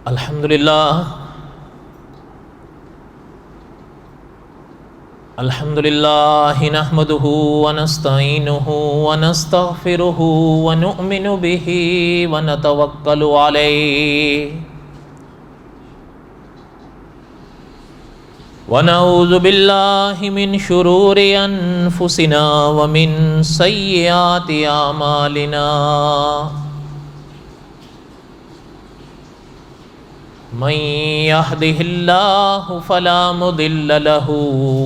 الحمدللہ نحمده ونستعینه ونستغفره ونؤمن به ونتوکل علیہ ونعوذ باللہ من شرور انفسنا ومن سیئات اعمالنا من يهده الله فلا مضل له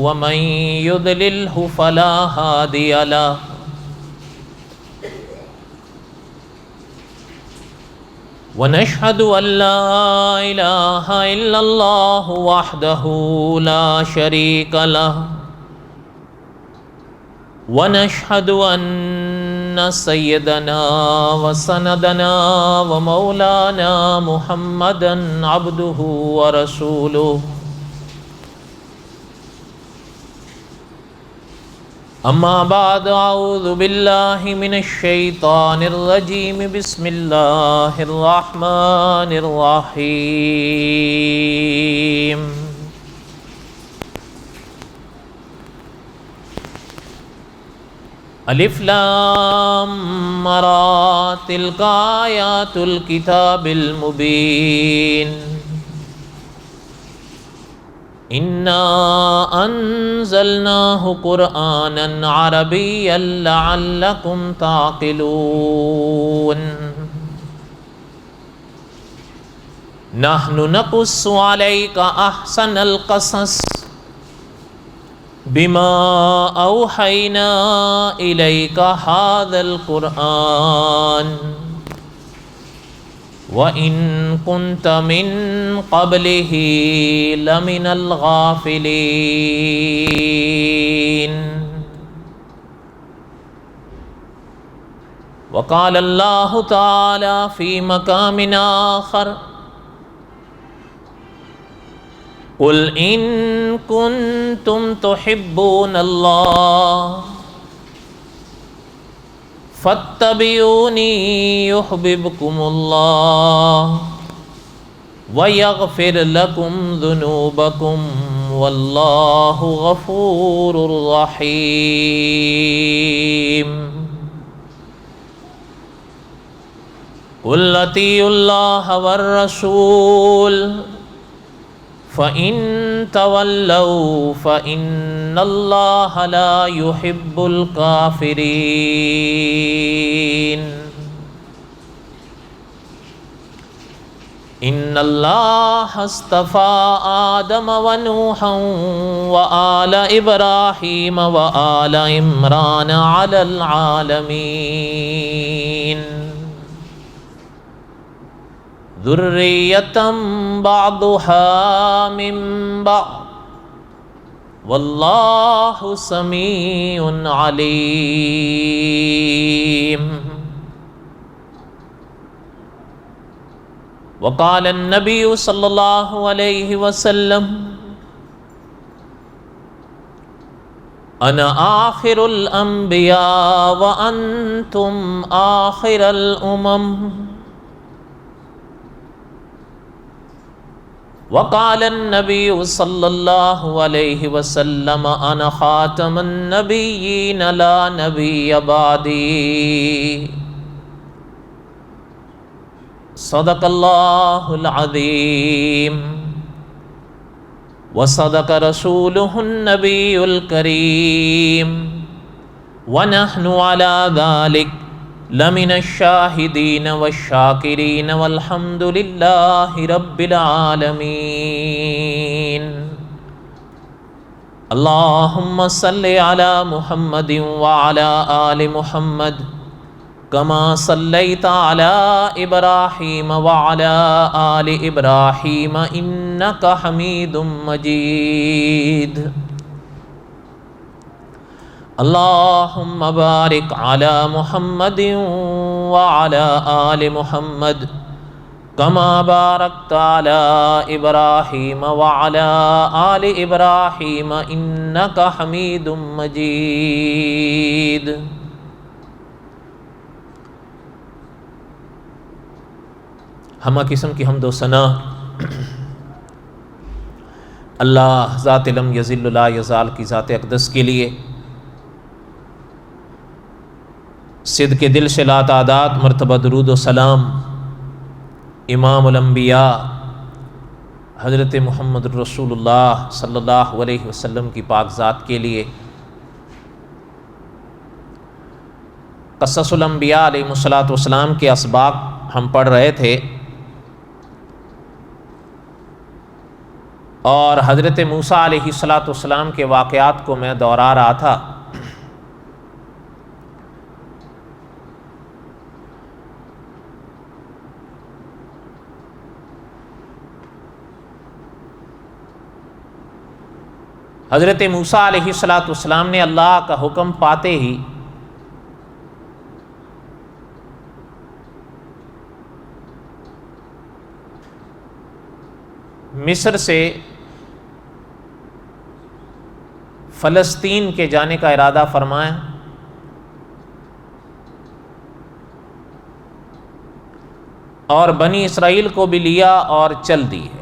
ومن يضلله فلا هادي له ونشهد أن لا إله إلا الله وحده لا شريك له ونشهد أن سيدنا وسندنا ومولانا محمدا عبده ورسوله أما بعد أعوذ بالله من الشيطان الرجيم بسم الله الرحمن الرحيم الف لام را تلك آیات الكتاب المبین انا انزلناه قرآنا عربيا لعلكم تعقلون نحن نقص عليك احسن القصص بما اوحينا اليك هذا القرآن وإن كنت من قبله لمن الغافلين وقال الله تعالى في مقام آخر قل إن كنتم تحبون الله فاتبعوني يحببكم الله ويغفر لكم ذنوبكم والله غفور رحيم قل أطيعوا الله والرسول فإن تولوا فإن الله لا يحب الكافرين إن الله اصطفى آدم ونوحا وآل إبراهيم وآل عمران على العالمين ذرية بعضها من بعض والله سميع عليم وقال النبي صلى الله عليه وسلم أنا آخر الأنبياء وأنتم آخر الأمم وقال النبي صلى الله عليه وسلم أنا خاتم النبيين لا نبي بعدي صدق الله العظيم وصدق رسوله النبي الكريم ونحن على ذلك لمن الشاهدين والشاكرين والحمد لله رب العالمين اللهم صل على محمد وعلى آل محمد كما صليت على إبراهيم وعلى آل إبراهيم إنك حميد مجيد اللهم بارك على محمد وعلى آل محمد كما باركت على إبراهيم وعلى آل إبراهيم إنك حميد مجيد ہمہ قسم کی حمد و ثنا اللہ ذات لم یزل لا یزال کی ذات اقدس کے لیے، صدق دل سے لا تعداد مرتبہ درود و سلام امام الانبیاء حضرت محمد رسول اللہ صلی اللہ علیہ وسلم کی پاک ذات کے لیے۔ قصص الانبیاء علیہ الصلوۃ والسلام کے اسباق ہم پڑھ رہے تھے، اور حضرت موسیٰ علیہ الصلوۃ والسلام کے واقعات کو میں دہرا رہا تھا۔ حضرت موسیٰ علیہ الصلوۃ والسلام نے اللہ کا حکم پاتے ہی مصر سے فلسطین کے جانے کا ارادہ فرمایا، اور بنی اسرائیل کو بھی لیا اور چل دی ہے۔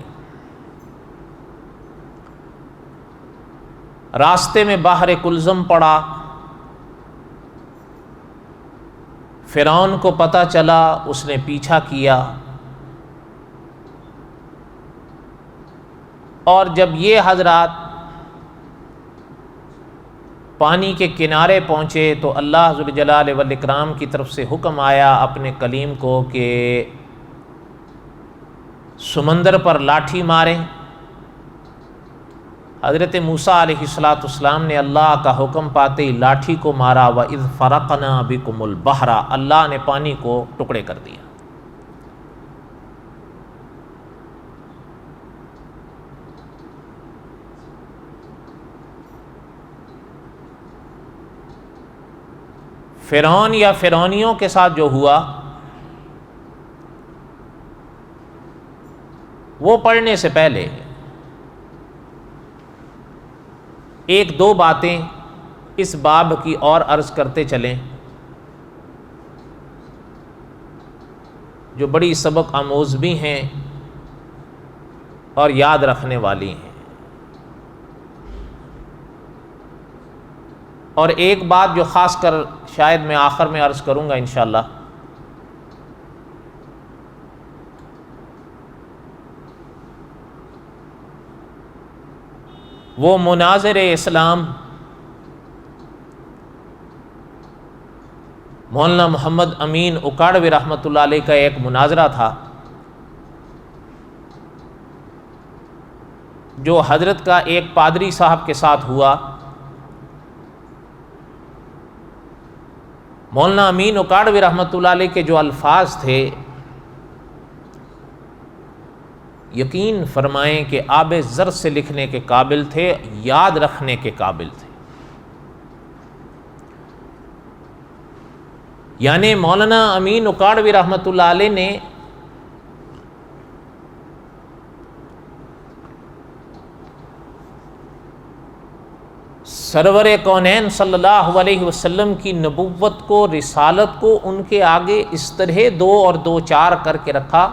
راستے میں بحر کلزم پڑا، فرعون کو پتہ چلا، اس نے پیچھا کیا، اور جب یہ حضرات پانی کے کنارے پہنچے تو اللہ ذوالجلال والاکرام کی طرف سے حکم آیا اپنے کلیم کو کہ سمندر پر لاٹھی ماریں۔ حضرت موسیٰ علیہ الصلوۃ والسلام نے اللہ کا حکم پاتے ہی لاٹھی کو مارا، وَإِذْ فَرَقْنَا بِكُمُ الْبَحْرَ، اللہ نے پانی کو ٹکڑے کر دیا۔ فرعون یا فرعونیوں کے ساتھ جو ہوا وہ پڑھنے سے پہلے ایک دو باتیں اس باب کی اور عرض کرتے چلیں جو بڑی سبق آموز بھی ہیں اور یاد رکھنے والی ہیں، اور ایک بات جو خاص کر شاید میں آخر میں عرض کروں گا انشاءاللہ، وہ مناظر اسلام مولانا محمد امین اکاڑوی رحمۃ اللہ علیہ کا ایک مناظرہ تھا جو حضرت کا ایک پادری صاحب کے ساتھ ہوا۔ مولانا امین اکاڑوی رحمۃ اللہ علیہ کے جو الفاظ تھے یقین فرمائیں کہ آب زر سے لکھنے کے قابل تھے، یاد رکھنے کے قابل تھے۔ یعنی مولانا امین اکاڑوی رحمۃ اللہ علیہ نے سرور کونین صلی اللہ علیہ وسلم کی نبوت کو، رسالت کو ان کے آگے اس طرح دو اور دو چار کر کے رکھا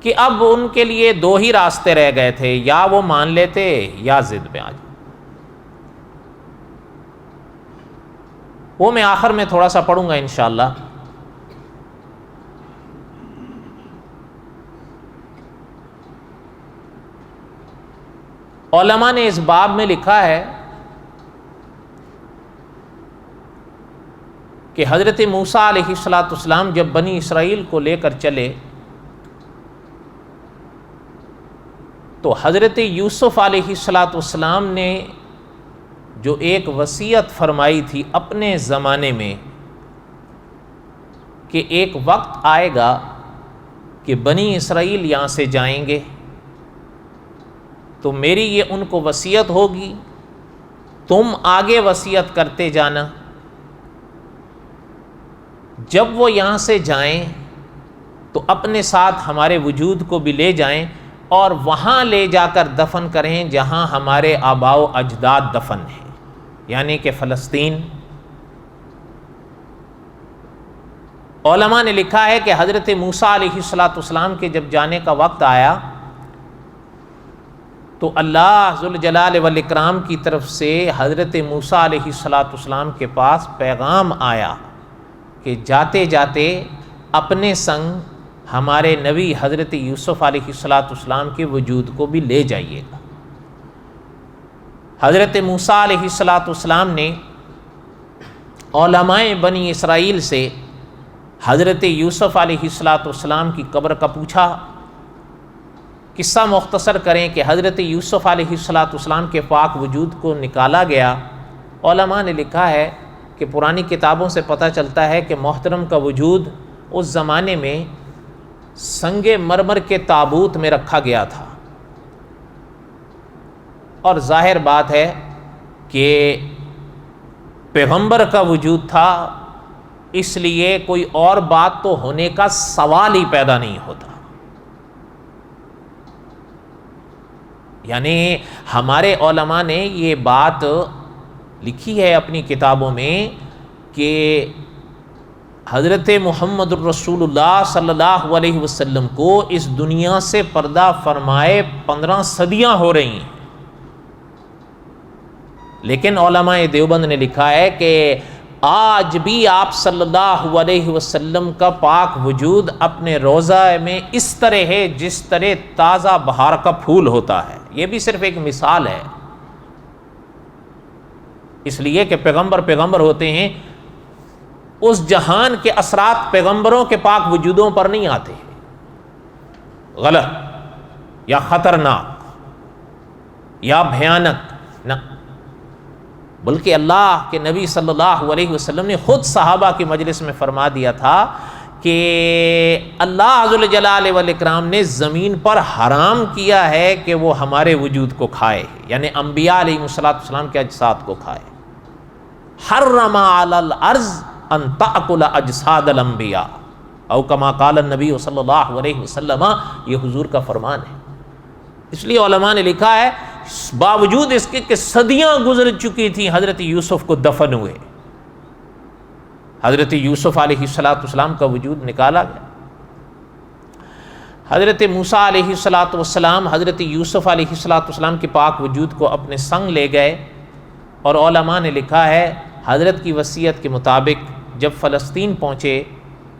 کہ اب ان کے لیے دو ہی راستے رہ گئے تھے، یا وہ مان لیتے یا ضد پہ آ جائے۔ وہ میں آخر میں تھوڑا سا پڑھوں گا انشاءاللہ۔ علماء نے اس باب میں لکھا ہے کہ حضرت موسیٰ علیہ الصلوۃ والسلام جب بنی اسرائیل کو لے کر چلے تو حضرت یوسف علیہ الصلوۃ والسلام نے جو ایک وصیت فرمائی تھی اپنے زمانے میں کہ ایک وقت آئے گا کہ بنی اسرائیل یہاں سے جائیں گے، تو میری یہ ان کو وصیت ہوگی، تم آگے وصیت کرتے جانا، جب وہ یہاں سے جائیں تو اپنے ساتھ ہمارے وجود کو بھی لے جائیں اور وہاں لے جا کر دفن کریں جہاں ہمارے آباء و اجداد دفن ہیں، یعنی کہ فلسطین۔ علماء نے لکھا ہے کہ حضرت موسیٰ علیہ السلام کے جب جانے کا وقت آیا تو اللہ ذوالجلال والاکرام کی طرف سے حضرت موسیٰ علیہ السلام کے پاس پیغام آیا کہ جاتے جاتے اپنے سنگ ہمارے نبی حضرت یوسف علیہ السلام کے وجود کو بھی لے جائیے گا۔ حضرت موسیٰ علیہ السلام نے علماء بنی اسرائیل سے حضرت یوسف علیہ السلام کی قبر کا پوچھا۔ قصہ مختصر کریں کہ حضرت یوسف علیہ السلام کے پاک وجود کو نکالا گیا۔ علماء نے لکھا ہے کہ پرانی کتابوں سے پتہ چلتا ہے کہ محترم کا وجود اس زمانے میں سنگ مرمر کے تابوت میں رکھا گیا تھا، اور ظاہر بات ہے کہ پیغمبر کا وجود تھا، اس لیے کوئی اور بات تو ہونے کا سوال ہی پیدا نہیں ہوتا۔ یعنی ہمارے علماء نے یہ بات لکھی ہے اپنی کتابوں میں کہ حضرت محمد الرسول اللہ صلی اللہ علیہ وسلم کو اس دنیا سے پردہ فرمائے 15 صدیاں ہو رہی ہیں، لیکن علماء دیوبند نے لکھا ہے کہ آج بھی آپ صلی اللہ علیہ وسلم کا پاک وجود اپنے روضہ میں اس طرح ہے جس طرح تازہ بہار کا پھول ہوتا ہے۔ یہ بھی صرف ایک مثال ہے، اس لیے کہ پیغمبر ہوتے ہیں، اس جہان کے اثرات پیغمبروں کے پاک وجودوں پر نہیں آتے، غلط یا خطرناک یا بھیانک نہ، بلکہ اللہ کے نبی صلی اللہ علیہ وسلم نے خود صحابہ کی مجلس میں فرما دیا تھا کہ اللہ ذوالجلال والاکرام نے زمین پر حرام کیا ہے کہ وہ ہمارے وجود کو کھائے، یعنی انبیاء علیہ السلام کے اجساد کو کھائے۔ حرم علی الارض ان تأکل اجساد الانبیاء او کما قال النبی صلی اللہ علیہ وسلم، یہ حضور کا فرمان ہے۔ اس لیے علماء نے لکھا ہے باوجود اس کے کہ صدیاں گزر چکی تھیں حضرت یوسف کو دفن ہوئے، حضرت یوسف علیہ السلام کا وجود نکالا گیا۔ حضرت موسیٰ علیہ السلام حضرت یوسف علیہ السلام کے پاک وجود کو اپنے سنگ لے گئے، اور علماء نے لکھا ہے حضرت کی وصیت کے مطابق جب فلسطین پہنچے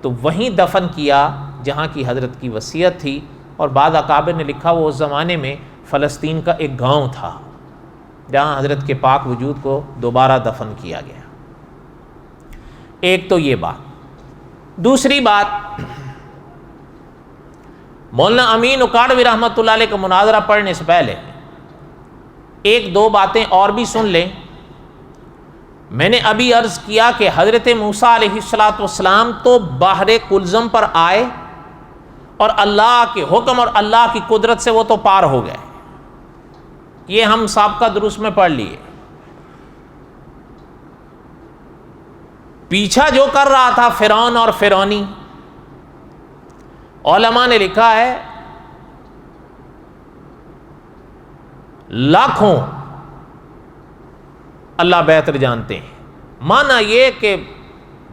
تو وہیں دفن کیا جہاں کی حضرت کی وصیت تھی، اور بعض اکابر نے لکھا وہ اس زمانے میں فلسطین کا ایک گاؤں تھا جہاں حضرت کے پاک وجود کو دوبارہ دفن کیا گیا۔ ایک تو یہ بات۔ دوسری بات، مولانا امین اکاڑوی رحمۃ اللہ علیہ کا مناظرہ پڑھنے سے پہلے ایک دو باتیں اور بھی سن لیں۔ میں نے ابھی عرض کیا کہ حضرت موسیٰ علیہ السلام تو بحر کلزم پر آئے اور اللہ کے حکم اور اللہ کی قدرت سے وہ تو پار ہو گئے، یہ ہم سابقہ دروس میں پڑھ لیے۔ پیچھا جو کر رہا تھا فرعون اور فرعونی، علماء نے لکھا ہے لاکھوں، اللہ بہتر جانتے ہیں، معنی یہ کہ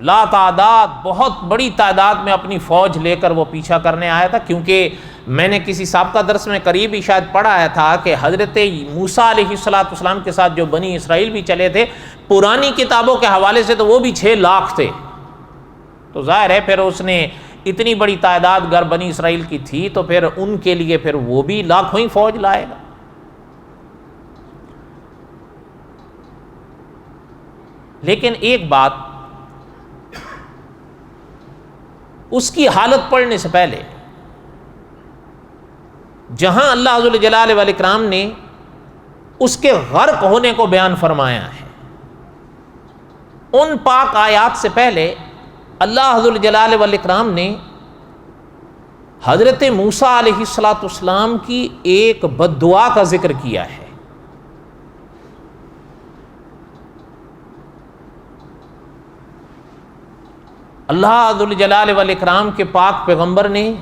لا تعداد، بہت بڑی تعداد میں اپنی فوج لے کر وہ پیچھا کرنے آیا تھا، کیونکہ میں نے کسی سابقہ درس میں قریب ہی شاید پڑھایا تھا کہ حضرت موسیٰ علیہ السلام کے ساتھ جو بنی اسرائیل بھی چلے تھے، پرانی کتابوں کے حوالے سے تو وہ بھی 6 لاکھ تھے، تو ظاہر ہے پھر اس نے اتنی بڑی تعداد گر بنی اسرائیل کی تھی تو پھر ان کے لیے پھر وہ بھی لاکھوں ہی فوج لائے گا۔ لیکن ایک بات، اس کی حالت پڑھنے سے پہلے جہاں اللہ ذوالجلال والاکرام نے اس کے غرق ہونے کو بیان فرمایا ہے، ان پاک آیات سے پہلے اللہ ذوالجلال والاکرام نے حضرت موسیٰ علیہ السلام کی ایک بد دعا کا ذکر کیا ہے۔ اللہ ذوالجلال والاکرام کے پاک پیغمبر نے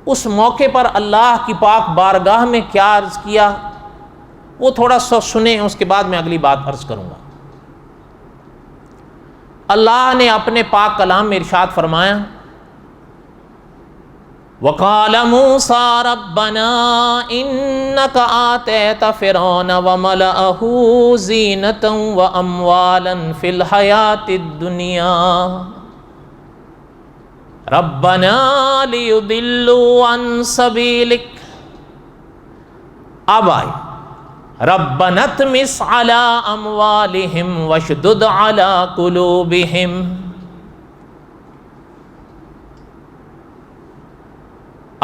اس موقع پر اللہ کی پاک بارگاہ میں کیا عرض کیا، وہ تھوڑا سا سنیں، اس کے بعد میں اگلی بات عرض کروں گا۔ اللہ نے اپنے پاک کلام میں ارشاد فرمایا وقال موسیٰ ربنا انک آتیت فرعون وملأہ زینة واموالا فی الحیاۃ الدنیا ربنا لیضلوا عن سبیلک. اب آئے ربنا اطمس علی اموالہم واشدد علی قلوبہم.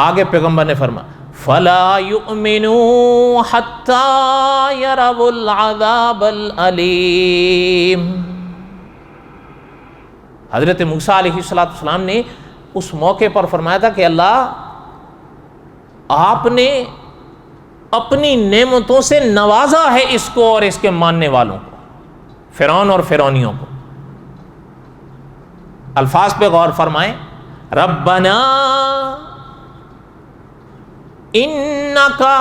آگے پیغمبر نے فرمایا فلا یؤمنوا حتی یروا العذاب العلیم. حضرت موسیٰ علیہ السلام نے اس موقع پر فرمایا تھا کہ اللہ آپ نے اپنی نعمتوں سے نوازا ہے اس کو اور اس کے ماننے والوں کو، فرعون اور فرعونیوں کو. الفاظ پہ غور فرمائیں. ربنا انکا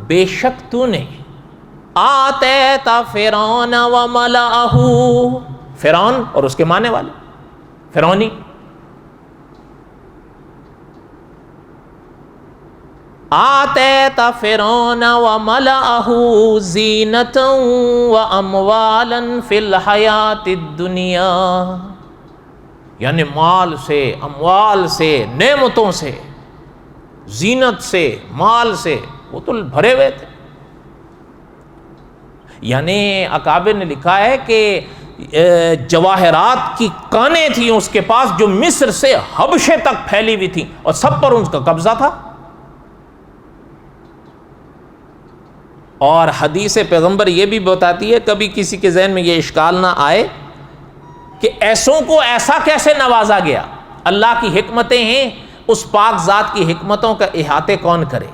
بے شک تو نے آتیت فرعون وملأہ، فرعون اور اس کے ماننے والے فرعونی، آتیت فرعون وملأہ زینة واموالا فی الحیاۃ الدنیا، یعنی مال سے، اموال سے، نعمتوں سے، زینت سے، مال سے وہ تو بھرے ہوئے تھے. یعنی اکابر نے لکھا ہے کہ جواہرات کی کانیں تھیں اس کے پاس جو مصر سے حبشے تک پھیلی ہوئی تھیں اور سب پر ان کا قبضہ تھا. اور حدیث پیغمبر یہ بھی بتاتی ہے، کبھی کسی کے ذہن میں یہ اشکال نہ آئے کہ ایسوں کو ایسا کیسے نوازا گیا. اللہ کی حکمتیں ہیں، اس پاک ذات کی حکمتوں کا احاطے کون کرے.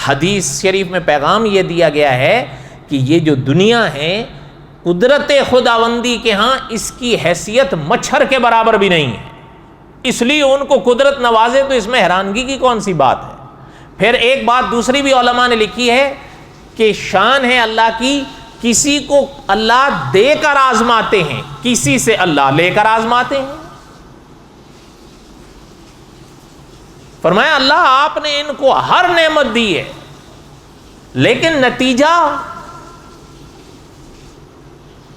حدیث شریف میں پیغام یہ دیا گیا ہے کہ یہ جو دنیا ہے قدرت خداوندی کے ہاں اس کی حیثیت مچھر کے برابر بھی نہیں ہے، اس لیے ان کو قدرت نوازے تو اس میں حیرانگی کی کون سی بات ہے. پھر ایک بات دوسری بھی علماء نے لکھی ہے کہ شان ہے اللہ کی، کسی کو اللہ دے کر آزماتے ہیں، کسی سے اللہ لے کر آزماتے ہیں. فرمایا اللہ آپ نے ان کو ہر نعمت دی ہے لیکن نتیجہ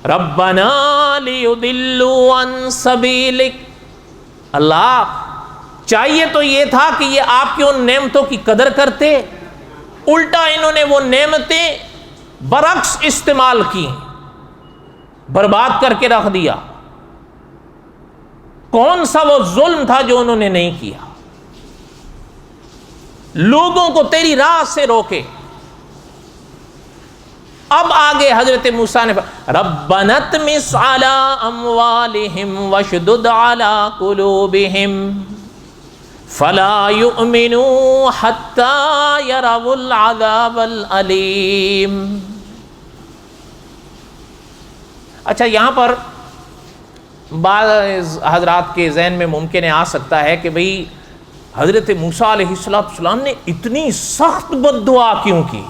ربنا لیضلوا عن سبیلک. اللہ چاہیے تو یہ تھا کہ یہ آپ کی ان نعمتوں کی قدر کرتے، الٹا انہوں نے وہ نعمتیں برعکس استعمال کی، برباد کر کے رکھ دیا. کون سا وہ ظلم تھا جو انہوں نے نہیں کیا؟ لوگوں کو تیری راہ سے روکے. اب آگے حضرت موسیٰ نے ربنا اطمس علی اموالہم واشدد علی قلوبہم فلا یؤمنوا حتی یروا العذاب العلیم. اچھا، یہاں پر بعض حضرات کے ذہن میں ممکن آ سکتا ہے کہ بھئی حضرت موسیٰ علیہ السلام نے اتنی سخت بد دعا کیوں کی؟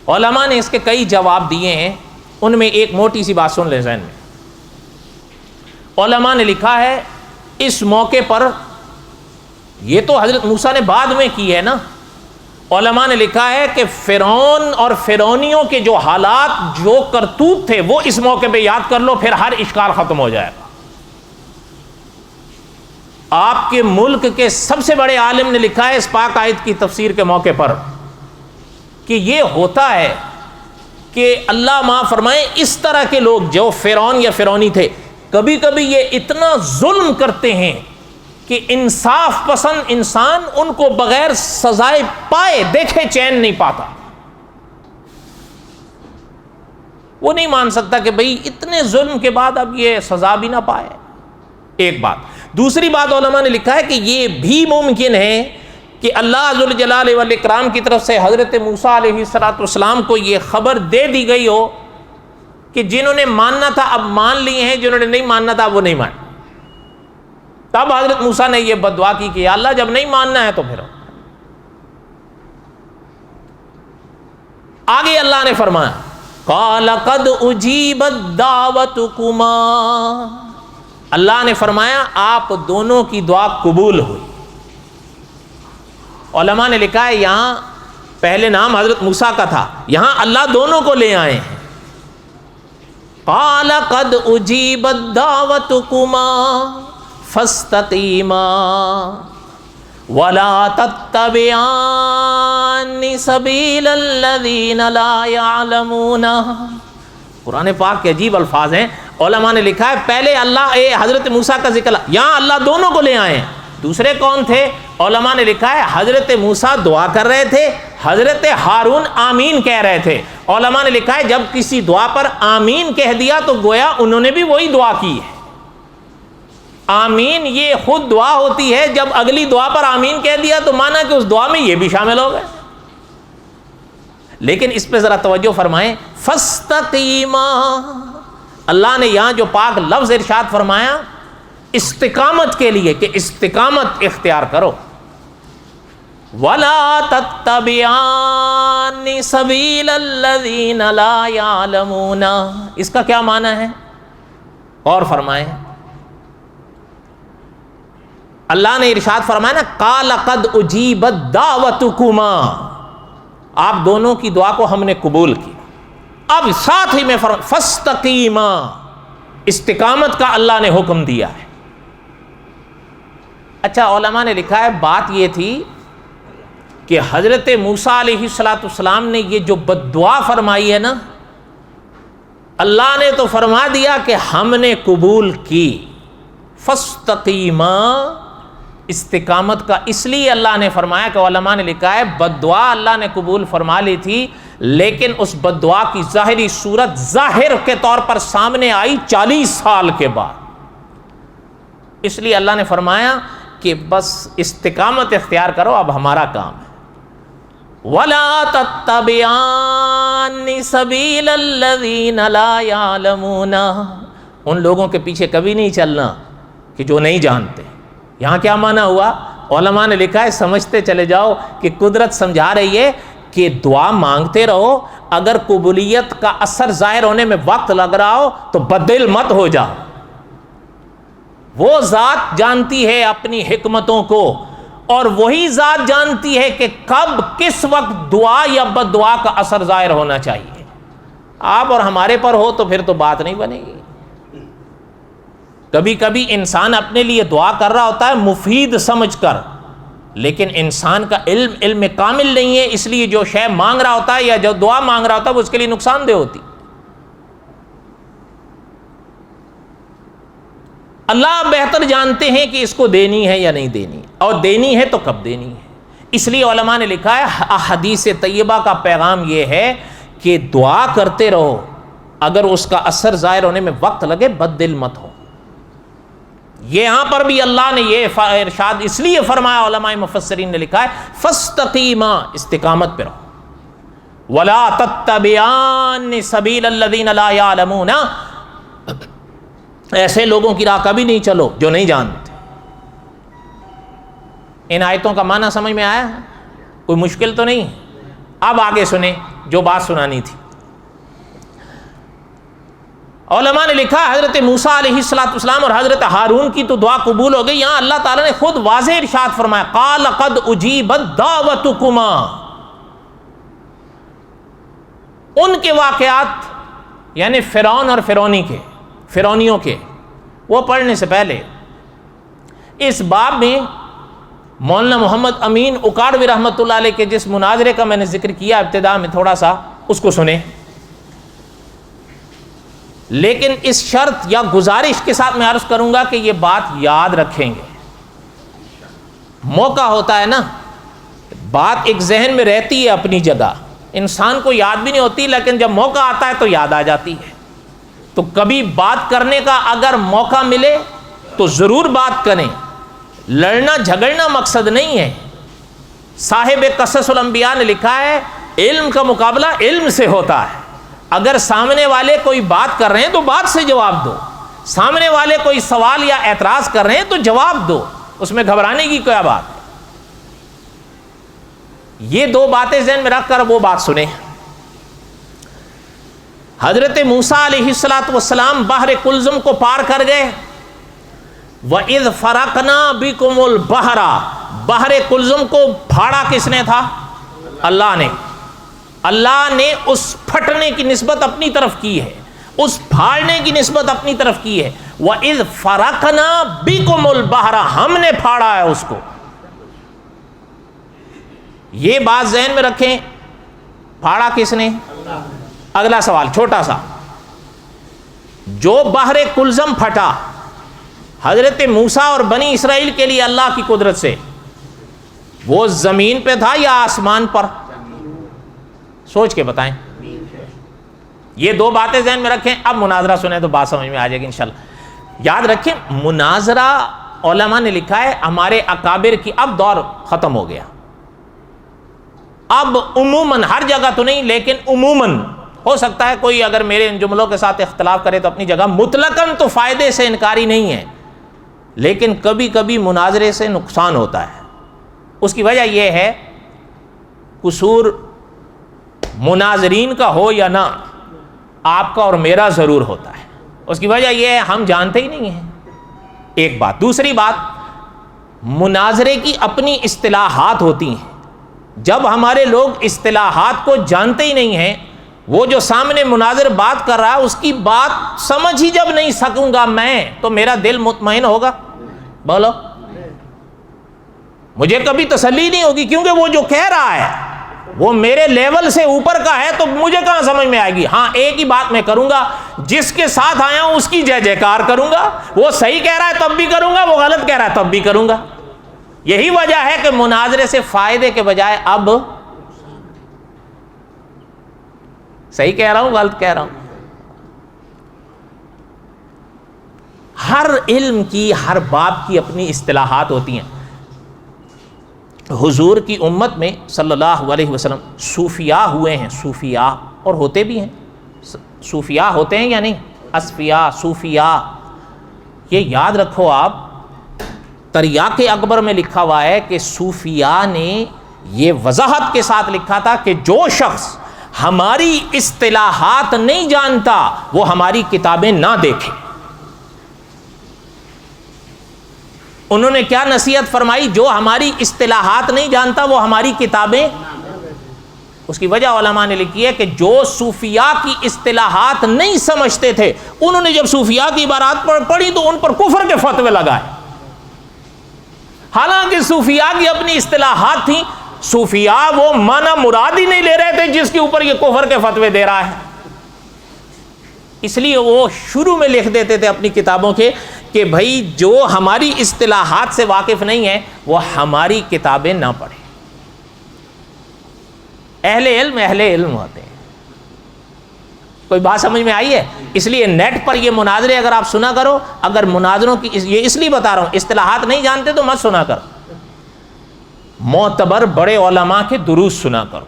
علماء نے اس کے کئی جواب دیے ہیں، ان میں ایک موٹی سی بات سن لیں ذہن میں. علماء نے لکھا ہے اس موقع پر، یہ تو حضرت موسیٰ نے بعد میں کی ہے نا، علماء نے لکھا ہے کہ فرعون اور فرعونیوں کے جو حالات، جو کرتوت تھے، وہ اس موقع پہ یاد کر لو، پھر ہر اشکال ختم ہو جائے گا. آپ کے ملک کے سب سے بڑے عالم نے لکھا ہے اس پاک آیت کی تفسیر کے موقع پر کہ یہ ہوتا ہے کہ اللہ معاف فرمائے اس طرح کے لوگ جو فرعون یا فرعونی تھے، کبھی کبھی یہ اتنا ظلم کرتے ہیں کہ انصاف پسند انسان ان کو بغیر سزائے پائے دیکھے چین نہیں پاتا. وہ نہیں مان سکتا کہ بھئی اتنے ظلم کے بعد اب یہ سزا بھی نہ پائے. ایک بات. دوسری بات علماء نے لکھا ہے کہ یہ بھی ممکن ہے کہ اللہ ذوالجلال والاکرام کی طرف سے حضرت موسیٰ علیہ السلام کو یہ خبر دے دی گئی ہو کہ جنہوں نے ماننا تھا اب مان لیے ہیں، جنہوں نے نہیں ماننا تھا وہ نہیں مان. تب حضرت موسیٰ نے یہ بد دعا کی کہ یا اللہ جب نہیں ماننا ہے تو پھر. آگے اللہ نے فرمایا قال قد اجیبت دعوتکما، اللہ نے فرمایا آپ دونوں کی دعا قبول ہوئی۔ علماء نے لکھا ہے یہاں پہلے نام حضرت موسیٰ کا تھا، یہاں اللہ دونوں کو لے آئے ہیں۔ قال قد اجیبت دعوتکما فاستقیما ولا تتبعان سبیل الذین لا یعلمون۔ قرآن پاک کے عجیب الفاظ ہیں۔ علماء نے لکھا ہے پہلے اللہ حضرت موسیٰ کا ذکر، یہاں اللہ دونوں کو لے آئے ہیں۔ دوسرے کون تھے؟ علماء نے لکھا ہے حضرت موسیٰ دعا کر رہے تھے، حضرت ہارون آمین کہہ رہے تھے۔ علماء نے لکھا ہے جب کسی دعا پر آمین کہہ دیا تو گویا انہوں نے بھی وہی دعا کی ہے۔ آمین یہ خود دعا ہوتی ہے، جب اگلی دعا پر آمین کہہ دیا تو مانا کہ اس دعا میں یہ بھی شامل ہو گئے۔ لیکن اس پہ ذرا توجہ فرمائیں، فاستقیما، اللہ نے یہاں جو پاک لفظ ارشاد فرمایا استقامت کے لیے کہ استقامت اختیار کرو۔ وَلَا تَتَّبِعَانِ سَبِيلَ الَّذِينَ لَا يَعْلَمُونَ، اس کا کیا معنی ہے؟ اور فرمائیں، اللہ نے ارشاد فرمایا نا قَالَ قَدْ أُجِيبَتْ دَعْوَتُكُمَا، آپ دونوں کی دعا کو ہم نے قبول کی۔ اب ساتھ ہی میں فَاسْتَقِيمَا، استقامت کا اللہ نے حکم دیا ہے۔ اچھا علماء نے لکھا ہے بات یہ تھی کہ حضرت موسیٰ علیہ السلام نے یہ جو بد دعا فرمائی ہے نا، اللہ نے تو فرما دیا کہ ہم نے قبول کی۔ فاستقیما، استقامت کا اس لیے اللہ نے فرمایا کہ علماء نے لکھا ہے بد دعا اللہ نے قبول فرما لی تھی، لیکن اس بد دعا کی ظاہری صورت ظاہر کے طور پر سامنے آئی 40 سال کے بعد، اس لیے اللہ نے فرمایا کہ بس استقامت اختیار کرو، اب ہمارا کام ہے۔ وَلَا تَتَّبِعَانِ سَبِيلَ الَّذِينَ لَا يَعْلَمُونَ، ان لوگوں کے پیچھے کبھی نہیں چلنا کہ جو نہیں جانتے۔ یہاں کیا معنی ہوا؟ علماء نے لکھا ہے سمجھتے چلے جاؤ کہ قدرت سمجھا رہی ہے کہ دعا مانگتے رہو، اگر قبولیت کا اثر ظاہر ہونے میں وقت لگ رہا ہو تو بدل مت ہو جاؤ۔ وہ ذات جانتی ہے اپنی حکمتوں کو، اور وہی ذات جانتی ہے کہ کب کس وقت دعا یا بد دعا کا اثر ظاہر ہونا چاہیے۔ آپ اور ہمارے پر ہو تو پھر تو بات نہیں بنے گی۔ کبھی کبھی انسان اپنے لیے دعا کر رہا ہوتا ہے مفید سمجھ کر، لیکن انسان کا علم کامل نہیں ہے، اس لیے جو شے مانگ رہا ہوتا ہے یا جو دعا مانگ رہا ہوتا ہے وہ اس کے لیے نقصان دہ ہوتی۔ اللہ بہتر جانتے ہیں کہ اس کو دینی ہے یا نہیں دینی، اور دینی ہے تو کب دینی ہے۔ اس لیے علماء نے لکھا ہے احادیث طیبہ کا پیغام یہ ہے کہ دعا کرتے رہو، اگر اس کا اثر ظاہر ہونے میں وقت لگے بد دل مت ہو۔ یہاں پر بھی اللہ نے یہ ارشاد اس لیے فرمایا، علماء مفسرین نے لکھا ہے فاستقیما، استقامت پہ رہو۔ ولا تتبعان سبیل الذین لا یعلمون، ایسے لوگوں کی راہ کبھی نہیں چلو جو نہیں جانتے۔ ان آیتوں کا معنی سمجھ میں آیا؟ کوئی مشکل تو نہیں؟ اب آگے سنیں جو بات سنانی تھی۔ علماء نے لکھا حضرت موسیٰ علیہ السلام اور حضرت ہارون کی تو دعا قبول ہو گئی، یہاں اللہ تعالیٰ نے خود واضح ارشاد فرمایا قال قد اجیبت دعوتکما۔ ان کے واقعات یعنی فرعون اور فرعونیوں کے وہ پڑھنے سے پہلے اس باب میں مولانا محمد امین اکاڑوی رحمۃ اللہ علیہ کے جس مناظرے کا میں نے ذکر کیا ابتدا میں تھوڑا سا، اس کو سنیں، لیکن اس شرط یا گزارش کے ساتھ میں عرض کروں گا کہ یہ بات یاد رکھیں گے۔ موقع ہوتا ہے نا، بات ایک ذہن میں رہتی ہے اپنی جگہ، انسان کو یاد بھی نہیں ہوتی، لیکن جب موقع آتا ہے تو یاد آ جاتی ہے۔ تو کبھی بات کرنے کا اگر موقع ملے تو ضرور بات کریں، لڑنا جھگڑنا مقصد نہیں ہے۔ صاحب قصص الانبیاء نے لکھا ہے علم کا مقابلہ علم سے ہوتا ہے۔ اگر سامنے والے کوئی بات کر رہے ہیں تو بات سے جواب دو، سامنے والے کوئی سوال یا اعتراض کر رہے ہیں تو جواب دو، اس میں گھبرانے کی کیا بات ہے؟ یہ دو باتیں ذہن میں رکھ کر وہ بات سنیں۔ حضرت موسیٰ علیہ السلام بحر کلزم کو پار کر گئے. وَإِذْ فَرَقْنَا بِكُمُ الْبَحْرَ، بحر کلزم کو پھاڑا کس نے تھا؟ اللہ نے. اللہ نے اس پھٹنے کی نسبت اپنی طرف کی ہے، اس پھاڑنے کی نسبت اپنی طرف کی ہے. وَإِذْ فَرَقْنَا بِكُمُ الْبَحْرَ، ہم نے پھاڑا ہے اس کو. یہ بات ذہن میں رکھیں، پھاڑا کس نے؟ اگلا سوال چھوٹا سا، جو بحر کلزم پھٹا حضرت موسیٰ اور بنی اسرائیل کے لیے اللہ کی قدرت سے، وہ زمین پہ تھا یا آسمان پر؟ سوچ کے بتائیں. یہ دو باتیں ذہن میں رکھیں. اب مناظرہ سنیں تو بات سمجھ میں آ جائے گی انشاءاللہ. یاد رکھیں مناظرہ علماء نے لکھا ہے ہمارے اکابر کی، اب دور ختم ہو گیا. اب عموماً ہر جگہ تو نہیں لیکن عموماً ہو سکتا ہے کوئی اگر میرے ان جملوں کے ساتھ اختلاف کرے تو اپنی جگہ، مطلقاً تو فائدے سے انکاری نہیں ہے، لیکن کبھی کبھی مناظرے سے نقصان ہوتا ہے. اس کی وجہ یہ ہے قصور مناظرین کا ہو یا نہ، آپ کا اور میرا ضرور ہوتا ہے. اس کی وجہ یہ ہے ہم جانتے ہی نہیں ہیں. ایک بات. دوسری بات، مناظرے کی اپنی اصطلاحات ہوتی ہیں. جب ہمارے لوگ اصطلاحات کو جانتے ہی نہیں ہیں، وہ جو سامنے مناظر بات کر رہا ہے اس کی بات سمجھ ہی جب نہیں سکوں گا میں، تو میرا دل مطمئن ہوگا؟ بولو. مجھے کبھی تسلی نہیں ہوگی، کیونکہ وہ جو کہہ رہا ہے وہ میرے لیول سے اوپر کا ہے، تو مجھے کہاں سمجھ میں آئے گی؟ ہاں ایک ہی بات میں کروں گا، جس کے ساتھ آیا ہوں اس کی جے جے کار کروں گا. وہ صحیح کہہ رہا ہے تب بھی کروں گا، وہ غلط کہہ رہا ہے تب بھی کروں گا. یہی وجہ ہے کہ مناظرے سے فائدے کے بجائے اب صحیح کہہ رہا ہوں غلط کہہ رہا ہوں. ہر علم کی، ہر باب کی اپنی اصطلاحات ہوتی ہیں. حضور کی امت میں صلی اللہ علیہ وسلم صوفیاء ہوئے ہیں، صوفیاء، اور ہوتے بھی ہیں. صوفیاء ہوتے ہیں یا نہیں؟ اصفیاء، صوفیاء. یہ یاد رکھو آپ، تریاق اکبر میں لکھا ہوا ہے کہ صوفیاء نے یہ وضاحت کے ساتھ لکھا تھا کہ جو شخص ہماری اصطلاحات نہیں جانتا وہ ہماری کتابیں نہ دیکھے. انہوں نے کیا نصیحت فرمائی؟ جو ہماری اصطلاحات نہیں جانتا وہ ہماری کتابیں. اس کی وجہ علماء نے لکھی ہے کہ جو صوفیاء کی اصطلاحات نہیں سمجھتے تھے، انہوں نے جب صوفیاء کی عبارات پڑھی تو ان پر کفر کے فتوے لگائے. حالانکہ صوفیاء کی اپنی اصطلاحات تھیں. صوفیاء وہ معنی مراد ہی نہیں لے رہے تھے جس کے اوپر یہ کفر کے فتوے دے رہا ہے. اس لیے وہ شروع میں لکھ دیتے تھے اپنی کتابوں کے کہ بھائی جو ہماری اصطلاحات سے واقف نہیں ہے وہ ہماری کتابیں نہ پڑھے. اہل علم ہوتے ہیں. کوئی بات سمجھ میں آئی ہے؟ اس لیے نیٹ پر یہ مناظرے اگر آپ سنا کرو، اگر مناظروں کی، یہ اس لیے بتا رہا ہوں اصطلاحات نہیں جانتے تو مت سنا کرو. معتبر بڑے علماء کے دروس سنا کرو،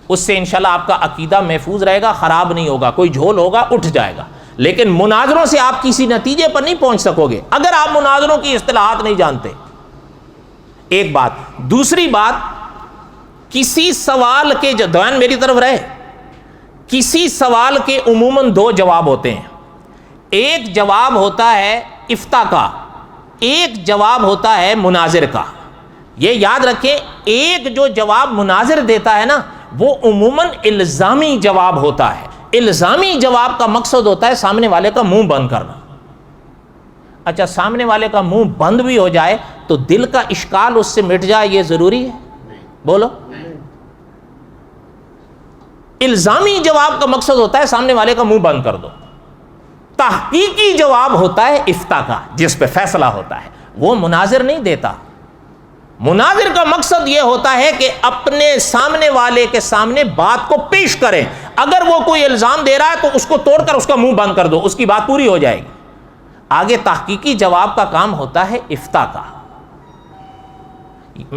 اس سے انشاءاللہ آپ کا عقیدہ محفوظ رہے گا، خراب نہیں ہوگا. کوئی جھول ہوگا اٹھ جائے گا، لیکن مناظروں سے آپ کسی نتیجے پر نہیں پہنچ سکو گے اگر آپ مناظروں کی اصطلاحات نہیں جانتے. ایک بات. دوسری بات، کسی سوال کے دھیان میری طرف رہے، کسی سوال کے عموماً دو جواب ہوتے ہیں. ایک جواب ہوتا ہے افتاء کا، ایک جواب ہوتا ہے مناظر کا. یہ یاد رکھیں، ایک جو جواب مناظر دیتا ہے نا وہ عموماً الزامی جواب ہوتا ہے. الزامی جواب کا مقصد ہوتا ہے سامنے والے کا منہ بند کرنا. اچھا، سامنے والے کا منہ بند بھی ہو جائے تو دل کا اشکال اس سے مٹ جائے، یہ ضروری ہے؟ بولو. الزامی جواب کا مقصد ہوتا ہے سامنے والے کا منہ بند کر دو. تحقیقی جواب ہوتا ہے افتاء کا، جس پہ فیصلہ ہوتا ہے. وہ مناظر نہیں دیتا. مناظر کا مقصد یہ ہوتا ہے کہ اپنے سامنے والے کے سامنے بات کو پیش کریں. اگر وہ کوئی الزام دے رہا ہے تو اس کو توڑ کر اس کا منہ بند کر دو، اس کی بات پوری ہو جائے گی. آگے تحقیقی جواب کا کام ہوتا ہے افتاء کا.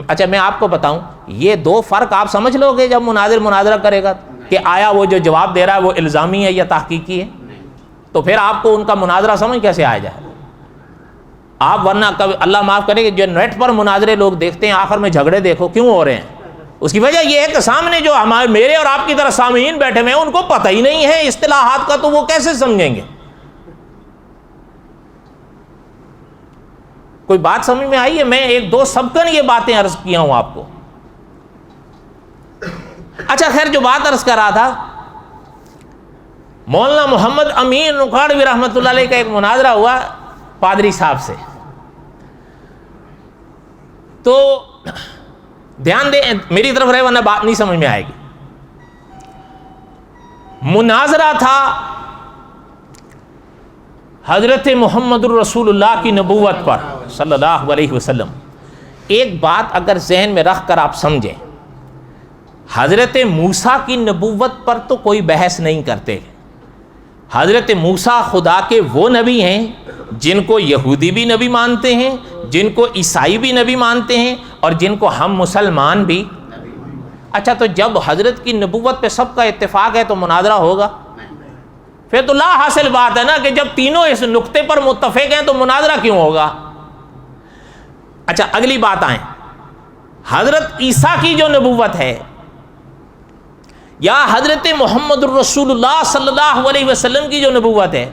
اچھا میں آپ کو بتاؤں، یہ دو فرق آپ سمجھ لو گے جب مناظر مناظرہ کرے گا کہ آیا وہ جو جواب دے رہا ہے وہ الزامی ہے یا تحقیقی ہے؟ تو پھر آپ کو ان کا مناظرہ سمجھ کیسے آیا جائے؟ آپ ورنہ کبھی اللہ معاف کرے کہ جو نیٹ پر مناظرے لوگ دیکھتے ہیں آخر میں جھگڑے دیکھو کیوں ہو رہے ہیں. اس کی وجہ یہ ہے کہ سامنے جو ہمارے میرے اور آپ کی طرح سامعین بیٹھے ہوئے ہیں ان کو پتہ ہی نہیں ہے اصطلاحات کا، تو وہ کیسے سمجھیں گے؟ کوئی بات سمجھ میں آئی ہے؟ میں ایک دو سبقاً یہ باتیں عرض کیا ہوں آپ کو۔ اچھا خیر، جو بات عرض کر رہا تھا، مولانا محمد امین اکاڑوی رحمۃ اللہ علیہ کا ایک مناظرہ ہوا پادری صاحب سے۔ تو دھیان دیں، میری طرف رہے ورنہ بات نہیں سمجھ میں آئے گی۔ مناظرہ تھا حضرت محمد الرسول اللہ کی نبوت پر صلی اللہ علیہ وسلم۔ ایک بات اگر ذہن میں رکھ کر آپ سمجھیں، حضرت موسیٰ کی نبوت پر تو کوئی بحث نہیں کرتے۔ حضرت موسیٰ خدا کے وہ نبی ہیں جن کو یہودی بھی نبی مانتے ہیں، جن کو عیسائی بھی نبی مانتے ہیں، اور جن کو ہم مسلمان بھی۔ اچھا، تو جب حضرت کی نبوت پہ سب کا اتفاق ہے تو مناظرہ ہوگا؟ پھر تو لا حاصل بات ہے نا، کہ جب تینوں اس نقطے پر متفق ہیں تو مناظرہ کیوں ہوگا؟ اچھا اگلی بات آئیں، حضرت عیسیٰ کی جو نبوت ہے یا حضرت محمد الرسول اللہ صلی اللہ علیہ وسلم کی جو نبوت ہے،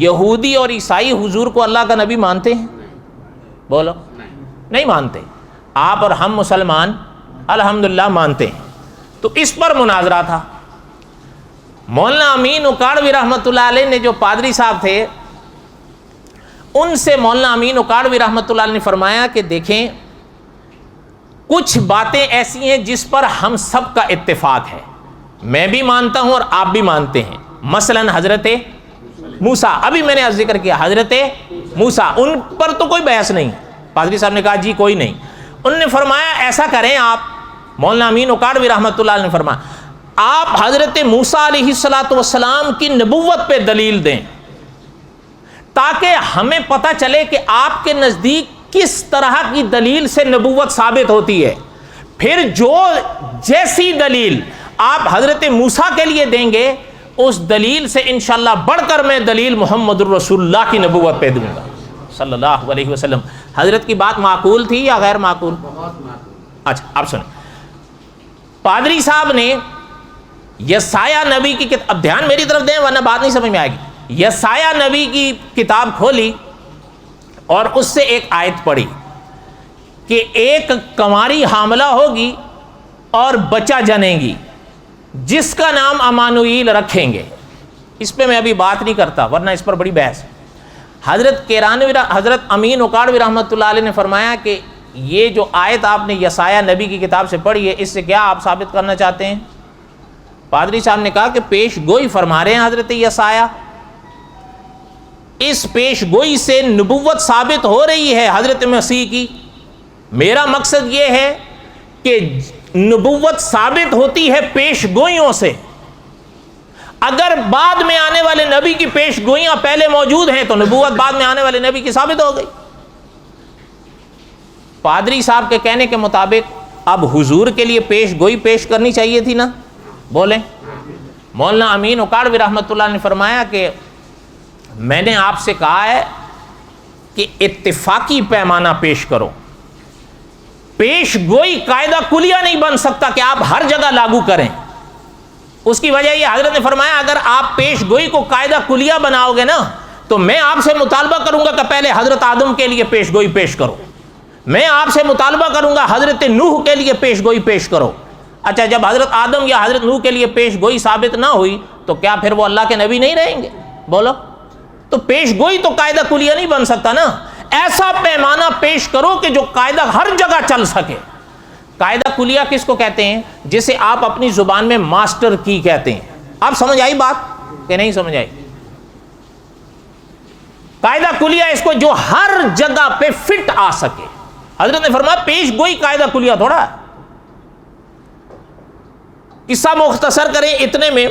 یہودی اور عیسائی حضور کو اللہ کا نبی مانتے ہیں؟ بولو، نہیں مانتے۔ آپ اور ہم مسلمان الحمدللہ مانتے ہیں۔ تو اس پر مناظرہ تھا۔ مولانا امین اکاڑوی رحمۃ اللہ علیہ نے جو پادری صاحب تھے، ان سے مولانا امین اکاڑوی رحمۃ اللہ علیہ نے فرمایا کہ دیکھیں، کچھ باتیں ایسی ہیں جس پر ہم سب کا اتفاق ہے، میں بھی مانتا ہوں اور آپ بھی مانتے ہیں۔ مثلا حضرت موسیٰ، ابھی میں نے ذکر کیا حضرت موسیٰ، ان پر تو کوئی بحث نہیں۔ پادری صاحب نے کہا جی کوئی نہیں۔ انہوں نے فرمایا ایسا کریں آپ، مولانا امین اکاڑوی رحمۃ اللہ علیہ نے فرمایا آپ حضرت موسیٰ علیہ السلام کی نبوت پہ دلیل دیں، تاکہ ہمیں پتہ چلے کہ آپ کے نزدیک کس طرح کی دلیل سے نبوت ثابت ہوتی ہے۔ پھر جو جیسی دلیل آپ حضرت موسیٰ کے لیے دیں گے، اس دلیل سے انشاءاللہ بڑھ کر میں دلیل محمد الرسول اللہ کی نبوت پہ دوں گا صلی اللہ علیہ وسلم۔ حضرت کی بات معقول تھی یا غیر معقول؟ اچھا اب سنیں، پادری صاحب نے یسایہ نبی کی کتاب، اب دھیان میری طرف دیں ورنہ بات نہیں سمجھ میں آئے گی۔ یسایہ نبی کی کتاب کھولی اور اس سے ایک آیت پڑھی کہ ایک کنواری حاملہ ہوگی اور بچہ جنے گی جس کا نام امانوئیل رکھیں گے۔ اس پہ میں ابھی بات نہیں کرتا ورنہ اس پر بڑی بحث ہے۔ حضرت امین اکاڑوی رحمۃ اللہ علیہ نے فرمایا کہ یہ جو آیت آپ نے یسایہ نبی کی کتاب سے پڑھی ہے، اس سے کیا آپ ثابت کرنا چاہتے ہیں؟ پادری صاحب نے کہا کہ پیش گوئی فرما رہے ہیں حضرت یسایہ، اس پیش گوئی سے نبوت ثابت ہو رہی ہے حضرت مسیح کی۔ میرا مقصد یہ ہے کہ نبوت ثابت ہوتی ہے پیش گوئیوں سے۔ اگر بعد میں آنے والے نبی کی پیش گوئیاں پہلے موجود ہیں تو نبوت بعد میں آنے والے نبی کی ثابت ہو گئی۔ پادری صاحب کے کہنے کے مطابق اب حضور کے لیے پیش گوئی پیش کرنی چاہیے تھی نا، بولیں؟ مولانا امین اکاڑوی رحمۃ اللہ نے فرمایا کہ میں نے آپ سے کہا ہے کہ اتفاقی پیمانہ پیش کرو، پیش گوئی قاعدہ کلیہ نہیں بن سکتا کہ آپ ہر جگہ لاگو کریں۔ اس کی وجہ یہ حضرت نے فرمایا اگر آپ پیش گوئی کو قاعدہ کلیہ بناؤ گے نا تو میں آپ سے مطالبہ کروں گا کہ پہلے حضرت آدم کے لیے پیش گوئی پیش کرو، میں آپ سے مطالبہ کروں گا حضرت نوح کے لیے پیش گوئی پیش کرو۔ اچھا جب حضرت آدم یا حضرت نوح کے لیے پیش گوئی ثابت نہ ہوئی تو کیا پھر وہ اللہ کے نبی نہیں رہیں گے؟ بولو، تو پیش گوئی تو قاعدہ کلیہ نہیں بن سکتا نا۔ ایسا پیمانہ پیش کرو کہ جو قاعدہ ہر جگہ چل سکے۔ قاعدہ کلیہ کس کو کہتے ہیں؟ جسے آپ اپنی زبان میں ماسٹر کی کہتے ہیں۔ آپ سمجھ آئی بات کہ نہیں سمجھ آئی؟ قاعدہ کلیہ اس کو جو ہر جگہ پہ فٹ آ سکے۔ حضرت نے فرمایا پیش گوئی قاعدہ کلیہ تھوڑا ہے۔ قصہ مختصر کریں اتنے میں،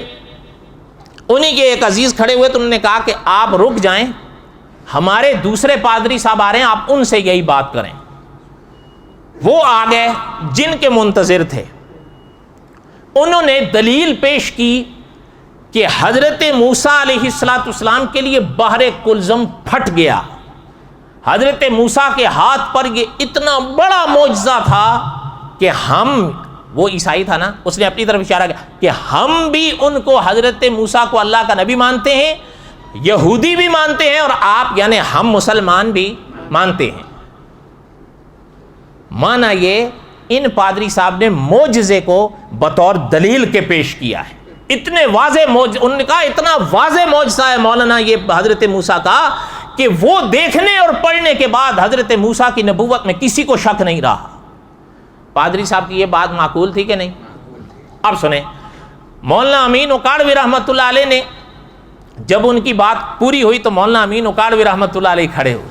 انہی کے ایک عزیز کھڑے ہوئے تو انہوں نے کہا کہ آپ رک جائیں، ہمارے دوسرے پادری صاحب آ رہے ہیں، آپ ان سے یہی بات کریں۔ وہ آ گئے جن کے منتظر تھے، انہوں نے دلیل پیش کی کہ حضرت موسیٰ علیہ السلام کے لیے بحر کلزم پھٹ گیا۔ حضرت موسیٰ کے ہاتھ پر یہ اتنا بڑا معجزہ تھا کہ ہم وہ عیسائی تھا نا, اس نے اپنی طرف اشارہ کیا کہ ہم بھی ان کو حضرت موسیٰ کو اللہ کا نبی مانتے ہیں, یہودی بھی مانتے ہیں, اور آپ یعنی ہم مسلمان بھی مانتے ہیں. مانا یہ ان پادری صاحب نے معجزے کو بطور دلیل کے پیش کیا ہے. اتنے واضح انہوں نے کہا اتنا واضح معجزہ ہے مولانا یہ حضرت موسیٰ کا کہ وہ دیکھنے اور پڑھنے کے بعد حضرت موسیٰ کی نبوت میں کسی کو شک نہیں رہا. پادری صاحب کی یہ بات معقول تھی کہ نہیں؟ اب سنیں, مولانا امین اکاڑوی رحمۃ اللہ علیہ نے جب ان کی بات پوری ہوئی تو مولانا امین اکاڑوی رحمۃ اللہ علیہ کھڑے ہوئے.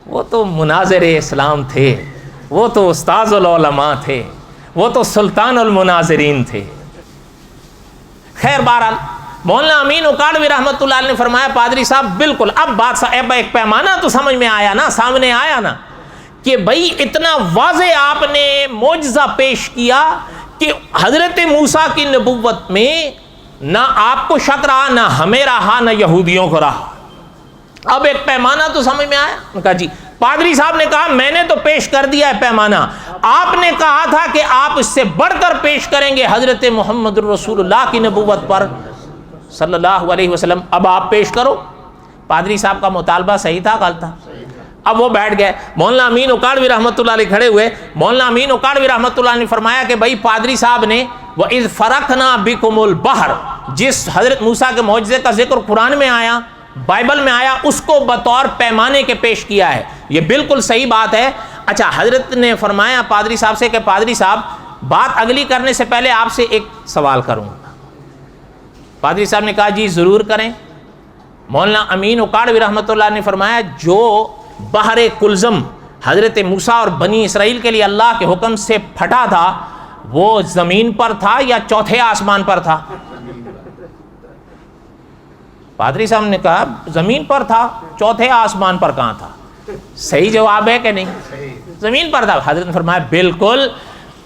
وہ تو مناظر اسلام تھے, وہ تو استاذ العلماء تھے, وہ تو سلطان المناظرین تھے. خیر بہرحال مولانا امین اکاڑوی رحمۃ اللہ علیہ نے فرمایا پادری صاحب بالکل اب بات ایک پیمانہ تو سمجھ میں آیا نا, سامنے آیا نا کہ بھائی اتنا واضح آپ نے معجزہ پیش کیا کہ حضرت موسیٰ کی نبوت میں نہ آپ کو شک رہا, نہ ہمیں رہا, نہ یہودیوں کو رہا. اب ایک پیمانہ تو سمجھ میں آیا. ان کا جی پادری صاحب نے کہا میں نے تو پیش کر دیا ہے پیمانہ, آپ نے کہا تھا کہ آپ اس سے بڑھ کر پیش کریں گے حضرت محمد الرسول اللہ کی نبوت پر صلی اللہ علیہ وسلم. اب آپ پیش کرو. پادری صاحب کا مطالبہ صحیح تھا غلط تھا؟ اب وہ بیٹھ گئے. مولانا امین اکاڑوی رحمۃ اللہ علیہ کھڑے ہوئے. مولانا امین اکاڑوی رحمۃ اللہ علیہ نے فرمایا کہ بھائی پادری صاحب نے وَإِذْ فَرَقْنَا بِكُمُ الْبَحْرَ, جس حضرت موسیٰ کے معجزے کا ذکر قرآن میں آیا, بائبل میں آیا, اس کو بطور پیمانے کے پیش کیا ہے. یہ بالکل صحیح بات ہے. اچھا حضرت نے فرمایا پادری صاحب سے کہ پادری صاحب بات اگلی کرنے سے پہلے آپ سے ایک سوال کروں. پادری صاحب نے کہا جی ضرور کریں. مولانا امین اکاڑوی رحمۃ اللہ نے فرمایا جو بحر کلزم حضرت موسیٰ اور بنی اسرائیل کے لیے اللہ کے حکم سے پھٹا تھا وہ زمین پر تھا یا چوتھے آسمان پر تھا؟ پادری صاحب نے کہا زمین پر تھا, چوتھے آسمان پر کہاں تھا؟ صحیح جواب ہے کہ نہیں؟ زمین پر تھا. حضرت نے فرمایا بالکل.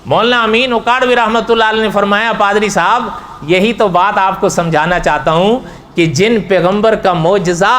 مولانا امین اکاڑوی رحمۃ اللہ علیہ نے فرمایا پادری صاحب یہی تو بات آپ کو سمجھانا چاہتا ہوں کہ جن پیغمبر کا معجزہ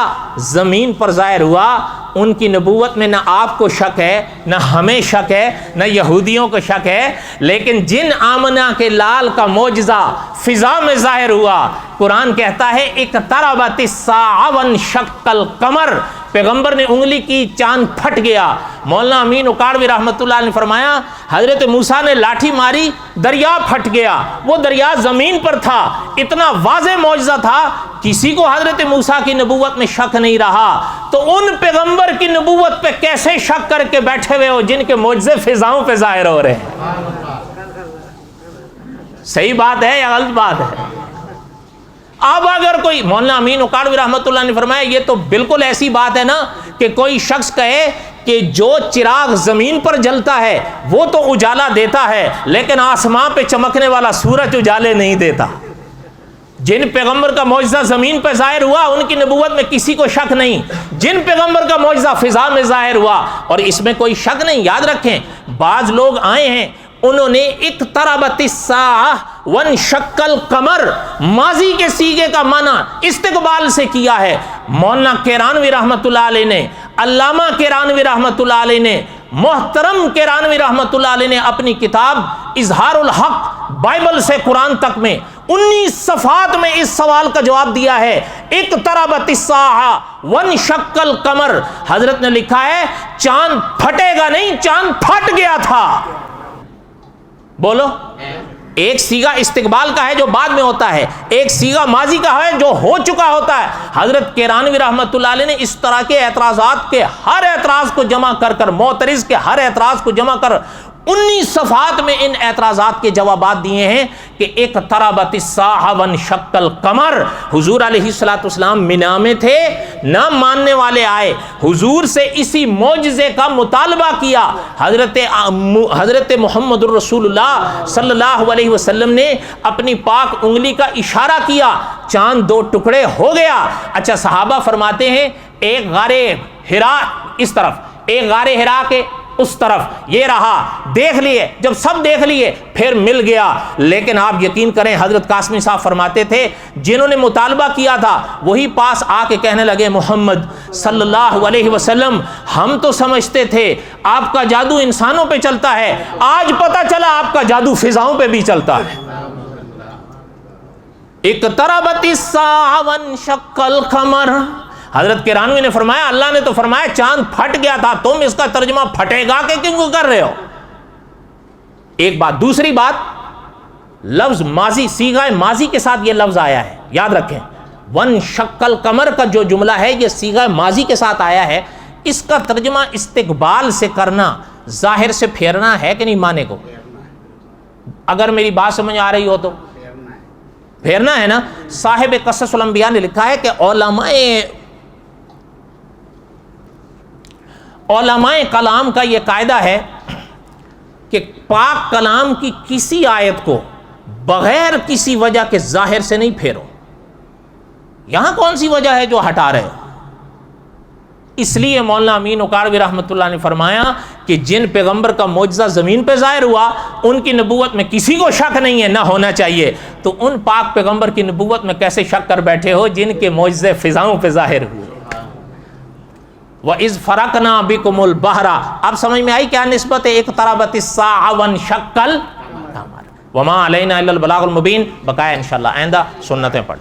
زمین پر ظاہر ہوا ان کی نبوت میں نہ آپ کو شک ہے, نہ ہمیں شک ہے, نہ یہودیوں کو شک ہے. لیکن جن آمنہ کے لال کا معجزہ فضا میں ظاہر ہوا, قرآن کہتا ہے اقتربت الساعہ وانشق القمر, پیغمبر نے انگلی کی چاند پھٹ گیا. مولانا امین اکاڑوی رحمۃ اللہ علیہ نے فرمایا حضرت موسیٰ نے لاٹھی ماری, دریا پھٹ گیا. وہ دریا زمین پر تھا. اتنا واضح معجزہ تھا, کسی کو حضرت موسیٰ کی نبوت میں شک نہیں رہا. تو ان پیغمبر کی نبوت پہ کیسے شک کر کے بیٹھے ہوئے ہو جن کے معجزے فضاؤں پہ ظاہر ہو رہے ہیں؟ صحیح بات ہے یا غلط بات ہے؟ اب اگر کوئی, مولانا امین اکاڑوی رحمۃ اللہ نے فرمایا یہ تو بالکل ایسی بات ہے نا کہ کوئی شخص کہے کہ جو چراغ زمین پر جلتا ہے وہ تو اجالا دیتا ہے لیکن آسمان پہ چمکنے والا سورج اجالے نہیں دیتا. جن پیغمبر کا معجزہ زمین پہ ظاہر ہوا ان کی نبوت میں کسی کو شک نہیں. جن پیغمبر کا معجزہ فضا میں ظاہر ہوا اور اس میں کوئی شک نہیں. یاد رکھیں بعض لوگ آئے ہیں انہوں نے اقتربت الساعہ وانشق القمر ماضی کے صیغے کا معنی استقبال سے کیا ہے. مولانا کیرانوی رحمۃ اللہ علیہ نے, علامہ کیرانوی رحمۃ اللہ علیہ نے, محترم کیرانوی رحمۃ اللہ علیہ نے اپنی کتاب اظہار الحق بائبل سے قرآن تک میں 19 صفحات میں اس سوال کا جواب دیا ہے. اقتربت الساعہ وانشق القمر, حضرت نے لکھا ہے چاند پھٹے گا نہیں, چاند پھٹ گیا تھا. بولو, ایک سیگا استقبال کا ہے جو بعد میں ہوتا ہے, ایک سیگا ماضی کا ہے جو ہو چکا ہوتا ہے. حضرت کیرانوی رحمۃ اللہ علیہ نے اس طرح کے اعتراضات کے ہر اعتراض کو جمع کر معترض کے ہر اعتراض کو جمع کر 19 صفحات میں ان اعتراضات کے جوابات دیے ہیں کہ اقتربت الساعہ وانشق القمر. حضور علیہ الصلوۃ والسلام مینا میں تھے, نہ ماننے والے آئے, حضور سے اسی معجزے کا مطالبہ کیا. حضرت محمد الرسول اللہ صلی اللہ علیہ وسلم نے اپنی پاک انگلی کا اشارہ کیا, چاند 2 ٹکڑے ہو گیا. اچھا صحابہ فرماتے ہیں ایک غار ہرا اس طرف, ایک غار ہرا کے اس طرف، یہ رہا، دیکھ لیے، جب سب دیکھ لیے پھر مل گیا۔ لیکن آپ یقین کریں حضرت قاسمی صاحب فرماتے تھے جنہوں نے مطالبہ کیا تھا وہی پاس آ کے کہنے لگے محمد صلی اللہ علیہ وسلم ہم تو سمجھتے تھے آپ کا جادو انسانوں پہ چلتا ہے، آج پتہ چلا آپ کا جادو فضاؤں پہ بھی چلتا ہے۔ اقتربت الساعہ وانشق القمر، حضرت کرانوی نے فرمایا اللہ نے تو فرمایا چاند پھٹ گیا تھا، تم اس کا ترجمہ پھٹے گا کہ کیوں کر رہے ہو؟ ایک بات۔ دوسری بات، لفظ ماضی، صیغہ ماضی کے ساتھ یہ لفظ آیا ہے، یاد رکھیں وانشق القمر کا جو جملہ ہے یہ صیغہ ماضی کے ساتھ آیا ہے، اس کا ترجمہ استقبال سے کرنا، ظاہر سے پھیرنا ہے کہ نہیں معنی کو؟ اگر میری بات سمجھ آ رہی ہو تو پھیرنا ہے نا۔ صاحب قصص الانبیاء نے لکھا ہے کہ علماء کلام کا یہ قاعدہ ہے کہ پاک کلام کی کسی آیت کو بغیر کسی وجہ کے ظاہر سے نہیں پھیرو۔ یہاں کون سی وجہ ہے جو ہٹا رہے ہو؟ اس لیے مولانا امین اکاڑوی رحمۃ اللہ نے فرمایا کہ جن پیغمبر کا معجزہ زمین پہ ظاہر ہوا ان کی نبوت میں کسی کو شک نہیں ہے، نہ ہونا چاہیے، تو ان پاک پیغمبر کی نبوت میں کیسے شک کر بیٹھے ہو جن کے معجزے فضاؤں پہ ظاہر ہوئے؟ وَإِذْ فَرَقْنَا بِكُمُ الْبَحْرَ، اب سمجھ میں آئی کیا نسبت ہے اقتربت الساعہ وانشق القمر۔ وما علینا الا البلاغ المبین، بقایا انشاءاللہ آئندہ سنتیں پڑھ۔